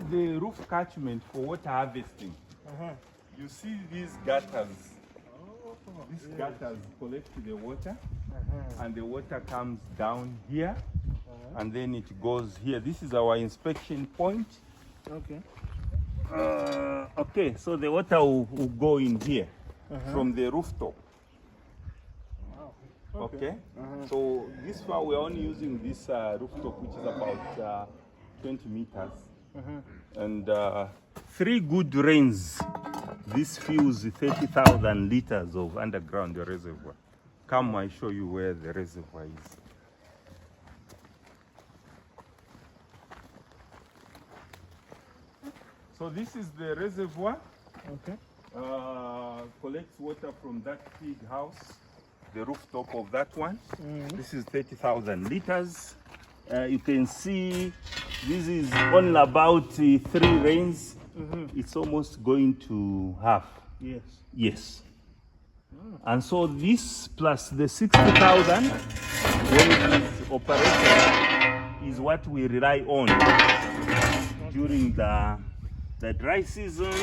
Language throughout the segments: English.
the roof catchment for water harvesting. You see these gutters. These gutters collect the water, and the water comes down here, and then it goes here. This is our inspection point. Okay. Okay, so the water will go in here from the rooftop. Wow. Okay. So this far we're only using this rooftop, which is about 20 meters. And 3 good rains, this fills 30,000 liters of underground reservoir. Come, I show you where the reservoir is. So this is the reservoir. Okay. Collects water from that big house, the rooftop of that one. This is 30,000 liters. You can see this is on about 3 rains. It's almost going to half. Yes. Yes. And so this plus the 60,000 when it is operating is what we rely on during the dry season,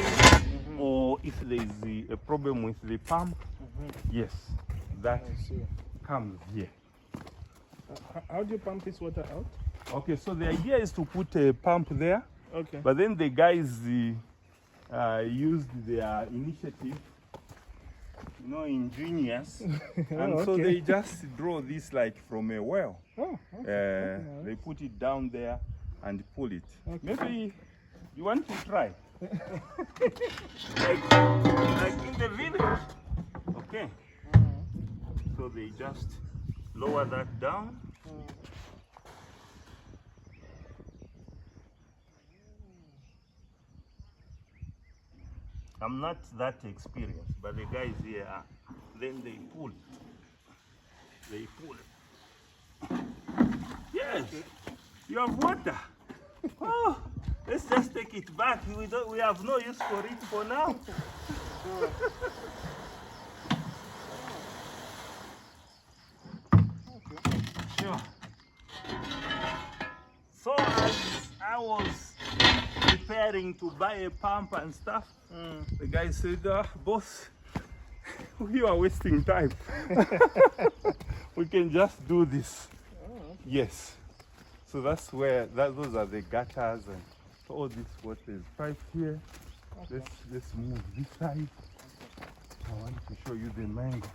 or if there is a problem with the pump. Yes, that comes here. How do you pump this water out? Okay, so the idea is to put a pump there. Okay. But then the guys used their initiative, ingenious, and so they just draw this like from a well. Oh, okay. They put it down there and pull it. Okay. Maybe you want to try, like in the village. Okay. So they just lower that down. I'm not that experienced, but the guys here are. Then they pull it. They pull it. Yes, you have water. Oh, let's just take it back. We have no use for it for now. Sure. So as I was preparing to buy a pump and stuff, the guy said, boss, we are wasting time. We can just do this. Yes. So that's where, those are the gutters, and all this water is piped here. Let's move this side. I want to show you the mango.